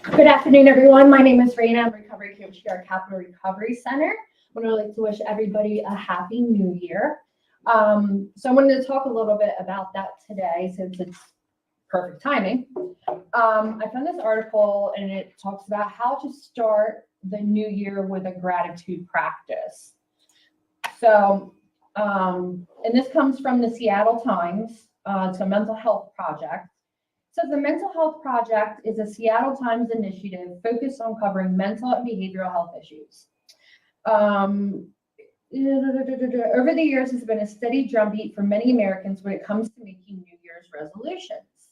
Good afternoon, everyone. My name is Raina. I'm a recovery coach here at Capital Recovery Center. I would like to wish everybody a happy new year. So I wanted to talk a little bit about that today since it's perfect timing. I found this article and it talks about how to start the new year with a gratitude practice. So, and this comes from the Seattle Times. It's a mental health project. So the Mental Health Project is a Seattle Times initiative focused on covering mental and behavioral health issues. Over the years, there's been a steady drumbeat for many Americans when it comes to making New Year's resolutions.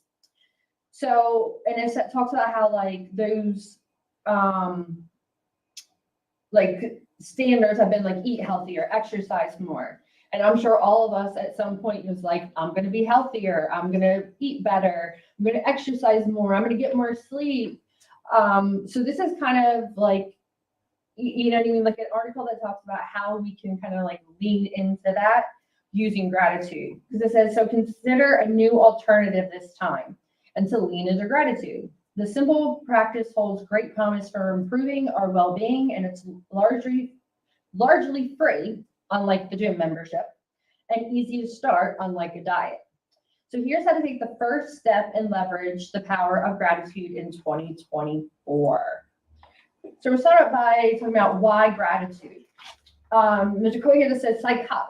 So, and it talks about how like those like standards have been like eat healthier, exercise more. And I'm sure all of us at some point was like, I'm going to be healthier. I'm going to eat better. I'm going to exercise more. I'm going to get more sleep. So this is kind of like, you know what I mean? Like an article that talks about how we can kind of like lean into that using gratitude. Because it says, so consider a new alternative this time. And to lean into gratitude. The simple practice holds great promise for improving our well-being, and it's largely free, unlike the gym membership, and easy to start, unlike a diet. So here's how to take the first step and leverage the power of gratitude in 2024. So we'll start by talking about why gratitude. There's a quote here that says,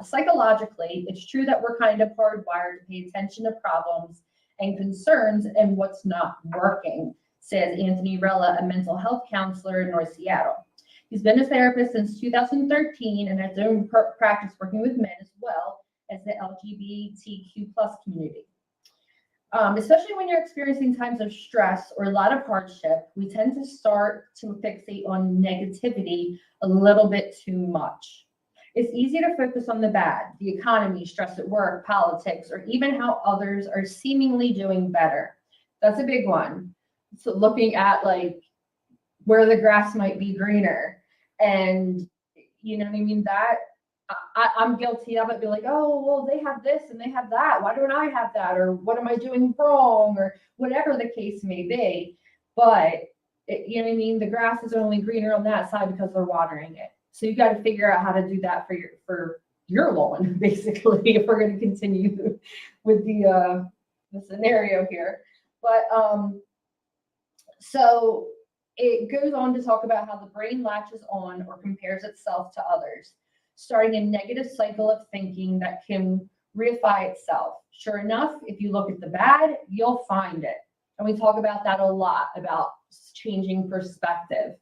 psychologically, it's true that we're kind of hardwired to pay attention to problems and concerns and what's not working, says Anthony Rella, a mental health counselor in North Seattle. He's been a therapist since 2013 and has his own practice working with men as well as the LGBTQ plus community. Especially when you're experiencing times of stress or a lot of hardship, we tend to start to fixate on negativity a little bit too much. It's easy to focus on the bad, the economy, stress at work, politics, or even how others are seemingly doing better. That's a big one. So looking at like where the grass might be greener. And you know what I mean? That I'm guilty of it. Be like, oh, well, they have this and they have that. Why don't I have that? Or what am I doing wrong? Or whatever the case may be. But you know what I mean? The grass is only greener on that side because they're watering it. So you got to figure out how to do that for your lawn, basically, if we're going to continue with the scenario here. But so it goes on to talk about how the brain latches on or compares itself to others, starting a negative cycle of thinking that can reify itself. Sure enough, if you look at the bad, you'll find it. And we talk about that a lot, about changing perspective.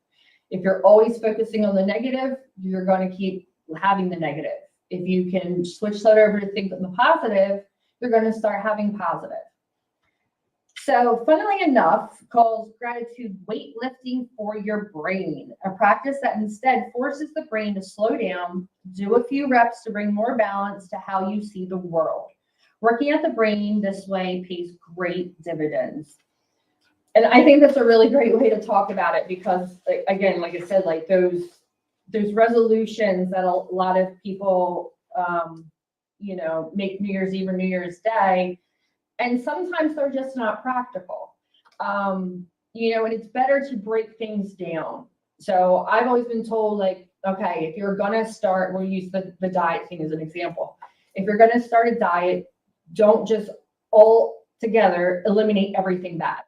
If you're always focusing on the negative, you're going to keep having the negative. If you can switch that over to think of the positive, you're going to start having positive. So funnily enough, calls gratitude weightlifting for your brain, a practice that instead forces the brain to slow down, do a few reps to bring more balance to how you see the world. Working at the brain this way pays great dividends. And I think that's a really great way to talk about it because, again, like I said, like those resolutions that a lot of people, make New Year's Eve or New Year's Day, and sometimes they're just not practical. And it's better to break things down. So I've always been told, like, okay, if you're gonna start, we'll use the diet thing as an example. If you're gonna start a diet, don't just all together eliminate everything bad.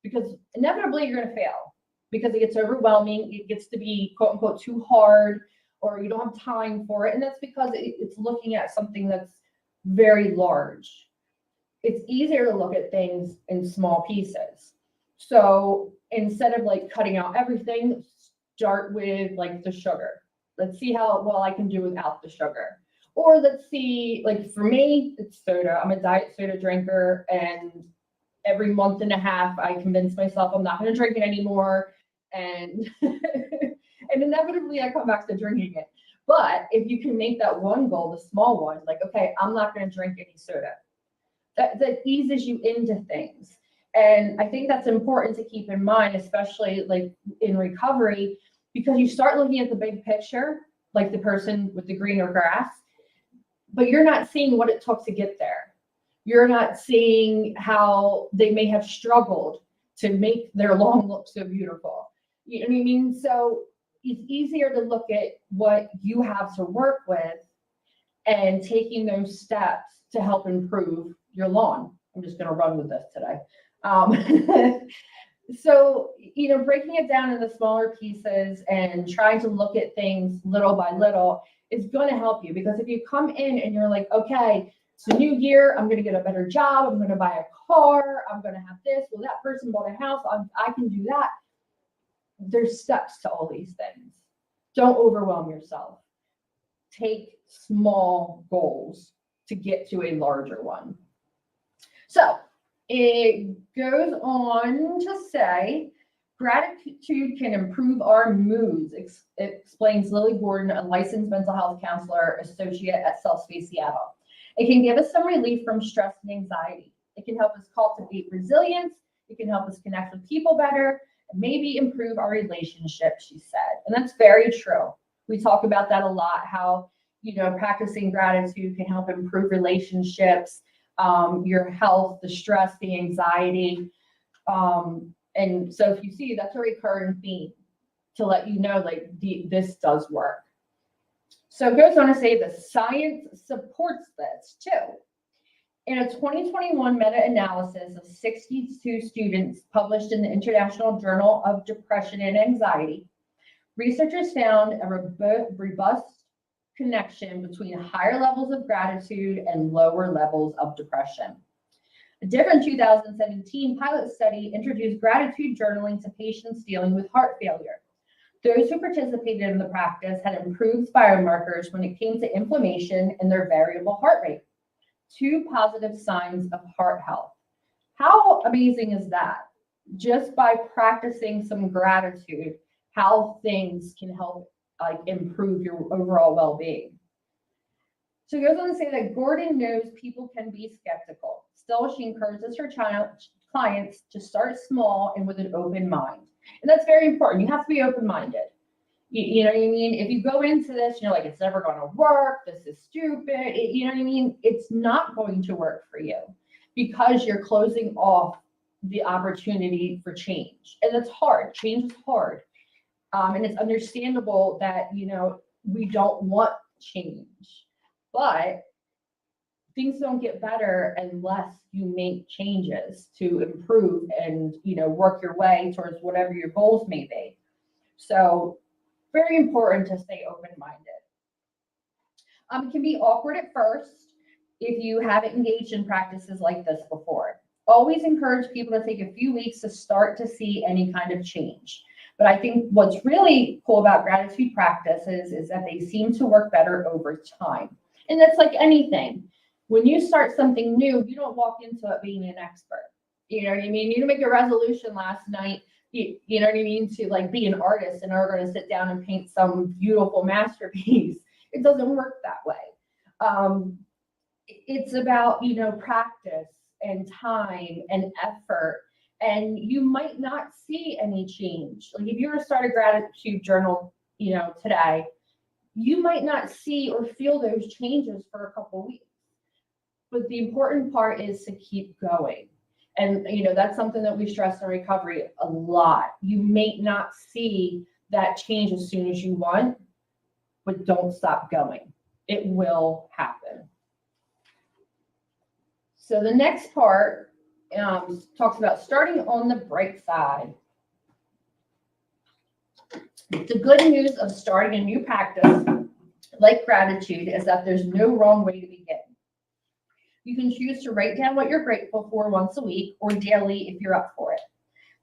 Because inevitably you're going to fail because it gets overwhelming. It gets to be quote unquote too hard, or you don't have time for it. And that's because it's looking at something that's very large. It's easier to look at things in small pieces. So instead of like cutting out everything, start with like the sugar. Let's see how well I can do without the sugar. Or let's see, like for me, it's soda. I'm a diet soda drinker, and every month and a half, I convince myself I'm not going to drink it anymore. And, and inevitably, I come back to drinking it. But if you can make that one goal, the small one, like, okay, I'm not going to drink any soda. That eases you into things. And I think that's important to keep in mind, especially like in recovery, because you start looking at the big picture, like the person with the greener grass, but you're not seeing what it took to get there. You're not seeing how they may have struggled to make their lawn look so beautiful. You know what I mean? So it's easier to look at what you have to work with and taking those steps to help improve your lawn. I'm just going to run with this today. So, breaking it down into smaller pieces and trying to look at things little by little is going to help you, because if you come in and you're like, okay, it's a new year, I'm going to get a better job, I'm going to buy a car, I'm going to have this, well, that person bought a house, I can do that. There's steps to all these things. Don't overwhelm yourself. Take small goals to get to a larger one. So it goes on to say, gratitude can improve our moods, explains Lily Gordon, a licensed mental health counselor associate at Self-Space Seattle. It can give us some relief from stress and anxiety. It can help us cultivate resilience. It can help us connect with people better, and maybe improve our relationships, she said. And that's very true. We talk about that a lot, how, practicing gratitude can help improve relationships, your health, the stress, the anxiety. And so if you see, that's a recurring theme to let you know, this does work. So it goes on to say the science supports this too. In a 2021 meta-analysis of 62 students published in the International Journal of Depression and Anxiety, researchers found a robust connection between higher levels of gratitude and lower levels of depression. A different 2017 pilot study introduced gratitude journaling to patients dealing with heart failure. Those who participated in the practice had improved biomarkers when it came to inflammation and their variable heart rate, 2 positive signs of heart health. How amazing is that? Just by practicing some gratitude, how things can help improve your overall well-being. So it goes on to say that Gordon knows people can be skeptical. Still, she encourages her clients to start small and with an open mind. And that's very important. You have to be open-minded. You know what I mean? If you go into this, you're like, it's never going to work, this is stupid, you know what I mean? It's not going to work for you because you're closing off the opportunity for change. And it's hard. Change is hard. And it's understandable that, we don't want change. But things don't get better unless you make changes to improve and, work your way towards whatever your goals may be. So very important to stay open-minded. It can be awkward at first if you haven't engaged in practices like this before. Always encourage people to take a few weeks to start to see any kind of change. But I think what's really cool about gratitude practices is that they seem to work better over time. And that's like anything. When you start something new, you don't walk into it being an expert. You know what I mean? You didn't make a resolution last night, you know what I mean, to be an artist and are going to sit down and paint some beautiful masterpiece. It doesn't work that way. It's about, practice and time and effort. And you might not see any change. Like if you were to start a gratitude journal, today, you might not see or feel those changes for a couple of weeks. But the important part is to keep going. And, that's something that we stress in recovery a lot. You may not see that change as soon as you want, but don't stop going. It will happen. So the next part talks about starting on the bright side. The good news of starting a new practice like gratitude is that there's no wrong way to begin. You can choose to write down what you're grateful for once a week or daily if you're up for it.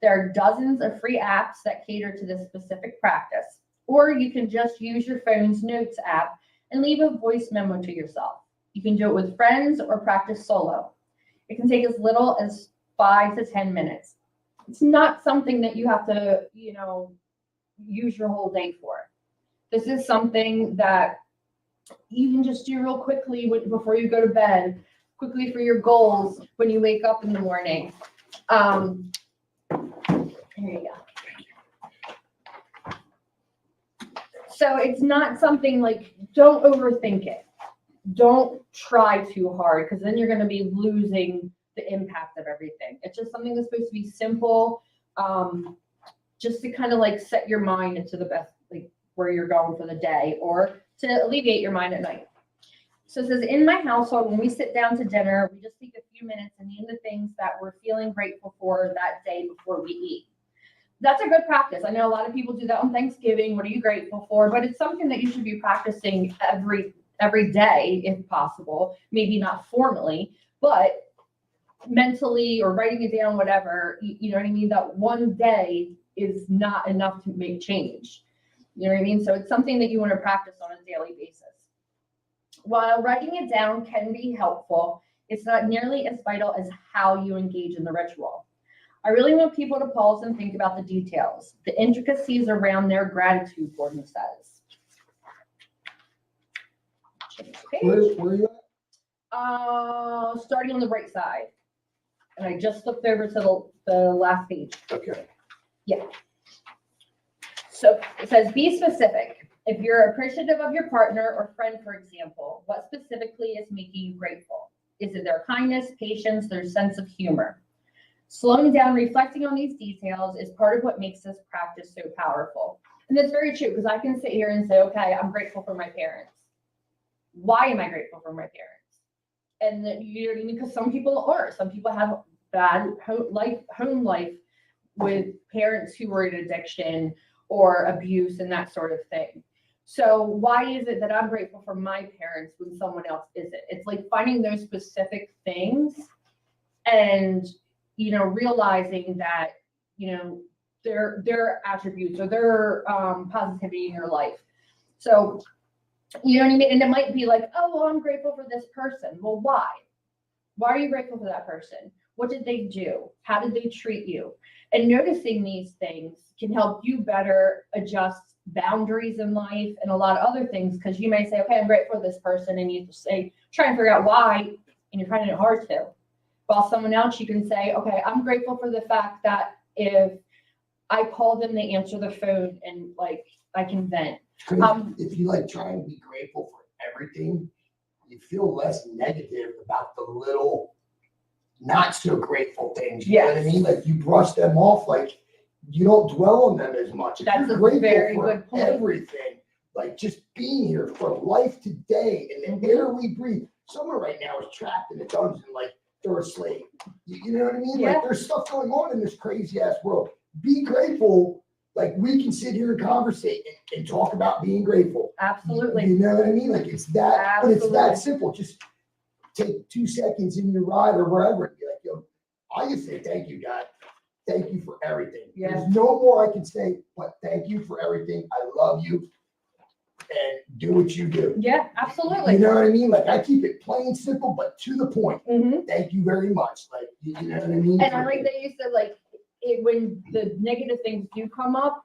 There are dozens of free apps that cater to this specific practice, or you can just use your phone's notes app and leave a voice memo to yourself. You can do it with friends or practice solo. It can take as little as 5 to 10 minutes. It's not something that you have to, use your whole day for. This is something that you can just do real quickly before you go to bed, quickly for your goals when you wake up in the morning. Here you go. So it's not something don't overthink it. Don't try too hard because then you're going to be losing the impact of everything. It's just something that's supposed to be simple, just to kind of like set your mind into the best, like where you're going for the day, or to alleviate your mind at night. So it says, in my household, when we sit down to dinner, we just take a few minutes and name the things that we're feeling grateful for that day before we eat. That's a good practice. I know a lot of people do that on Thanksgiving. What are you grateful for? But it's something that you should be practicing every day, if possible. Maybe not formally, but mentally, or writing it down, whatever. You know what I mean? That one day is not enough to make change. You know what I mean? So it's something that you want to practice on a daily basis. While writing it down can be helpful, it's not nearly as vital as how you engage in the ritual. I really want people to pause and think about the details, the intricacies around their gratitude, Gordon says. Where are you at? Starting on the right side. And I just flipped over to the last page. Okay. Yeah. So it says, be specific. If you're appreciative of your partner or friend, for example, what specifically is making you grateful? Is it their kindness, patience, their sense of humor? Slowing down, reflecting on these details is part of what makes this practice so powerful. And that's very true, because I can sit here and say, okay, I'm grateful for my parents. Why am I grateful for my parents? And then, you know what I mean? Because some people aren't. Some people have bad home life with parents who were in addiction or abuse and that sort of thing. So why is it that I'm grateful for my parents when someone else isn't? It's like finding those specific things and, you know, realizing that, you know, their attributes or their positivity in your life. So, you know what I mean? And it might be like, oh, well, I'm grateful for this person. Well, why? Why are you grateful for that person? What did they do? How did they treat you? And noticing these things can help you better adjust boundaries in life and a lot of other things, because you may say, okay, I'm grateful for this person, and you just say, try and figure out why, and you're finding it hard to. While someone else, you can say, okay, I'm grateful for the fact that if I call them, they answer the phone and like I can vent. If you like try and be grateful for everything, you feel less negative about the little not so grateful things. You know what I mean? Like you brush them off, like you don't dwell on them as much. If That's you're a grateful very for good point. everything, like just being here for life today and the air we breathe. Someone right now is trapped in a dungeon, like they're a slave. You know what I mean? Yeah. Like there's stuff going on in this crazy ass world. Be grateful. Like we can sit here and conversate and talk about being grateful. Absolutely. You know what I mean? Like it's that, Absolutely. but it's that simple. Just take 2 seconds in your ride or wherever and be like, yo, I just say thank you, God. Thank you for everything. Yeah. There's no more I can say, but thank you for everything. I love you. And do what you do. Yeah, absolutely. You know what I mean? Like I keep it plain simple, but to the point. Mm-hmm. Thank you very much. Like you know what I mean? And I like that you said, like, when the negative things do come up,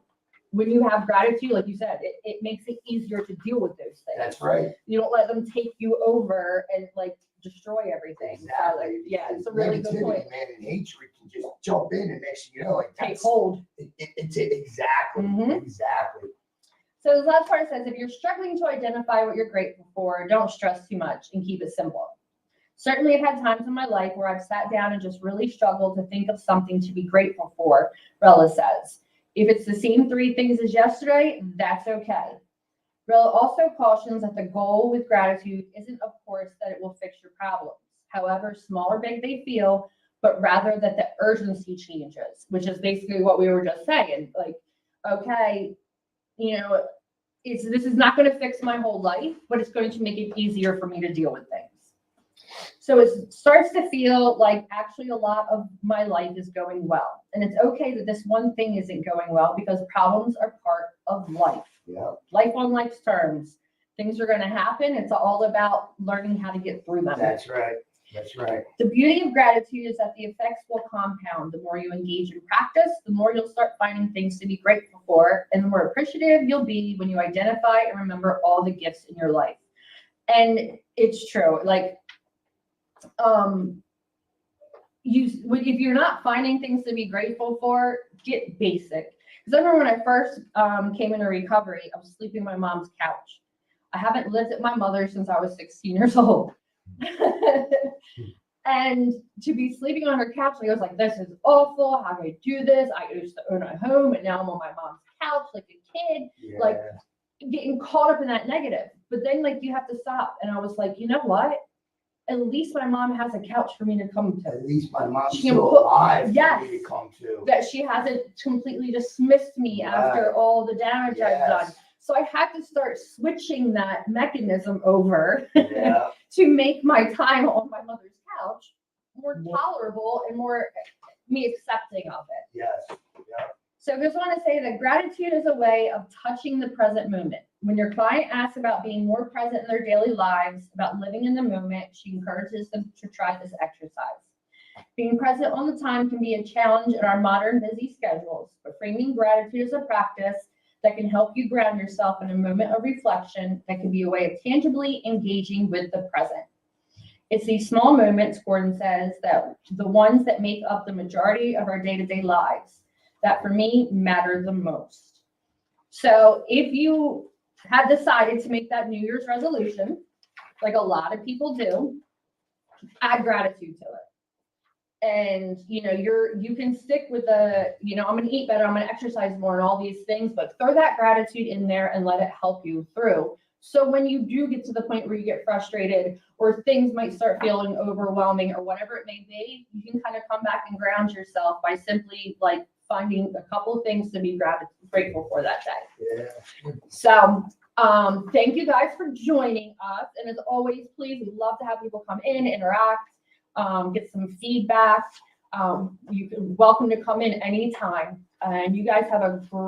when you have gratitude, like you said, it makes it easier to deal with those things. That's right. You don't let them take you over and like destroy everything. Exactly. So, like, yeah, it's a really good point. Man, and hatred can just jump in, and next thing you know, like Take hold. It's exactly, Mhm. exactly. So the last part says, if you're struggling to identify what you're grateful for, don't stress too much and keep it simple. Certainly, I've had times in my life where I've sat down and just really struggled to think of something to be grateful for, Rella says. If it's the same 3 things as yesterday, that's okay. Rella also cautions that the goal with gratitude isn't, of course, that it will fix your problems, however small or big they feel, but rather that the urgency changes, which is basically what we were just saying. Like, okay, you know, this is not going to fix my whole life, but it's going to make it easier for me to deal with things. So it starts to feel like actually a lot of my life is going well. And it's okay that this one thing isn't going well, because problems are part of life. Yeah. Life on life's terms. Things are going to happen. It's all about learning how to get through them. That's right. That's right. The beauty of gratitude is that the effects will compound. The more you engage in practice, the more you'll start finding things to be grateful for, and the more appreciative you'll be when you identify and remember all the gifts in your life. And it's true. Like, if you're not finding things to be grateful for, get basic. Because I remember when I first came into recovery, I was sleeping on my mom's couch. I haven't lived at my mother's since I was 16 years old. And to be sleeping on her couch, like I was like, this is awful. How do I do this? I used to own a home and now I'm on my mom's couch like a kid, Yeah. like getting caught up in that negative. But then like you have to stop. And I was like, you know what? At least my mom has a couch for me to come to. At least my mom's She can still put- alive yes. for me to come to. That she hasn't completely dismissed me after Right. all the damage I've done. Yes. So I had to start switching that mechanism over Yeah. to make my time on my mother's couch more tolerable and more me accepting of it. Yes. So I just want to say that gratitude is a way of touching the present moment. When your client asks about being more present in their daily lives, about living in the moment, she encourages them to try this exercise. Being present on the time can be a challenge in our modern busy schedules, but framing gratitude as a practice that can help you ground yourself in a moment of reflection that can be a way of tangibly engaging with the present. It's these small moments, Gordon says, that the ones that make up the majority of our day-to-day lives, that for me matter the most. So if you have decided to make that New Year's resolution, like a lot of people do, add gratitude to it. And you can stick with I'm going to eat better, I'm going to exercise more and all these things, but throw that gratitude in there and let it help you through. So when you do get to the point where you get frustrated or things might start feeling overwhelming or whatever it may be, you can kind of come back and ground yourself by simply like finding a couple of things to be grateful for that day. Yeah. So thank you guys for joining us. And as always, please, we'd love to have people come in, interact, get some feedback. You can welcome to come in anytime. And you guys have a great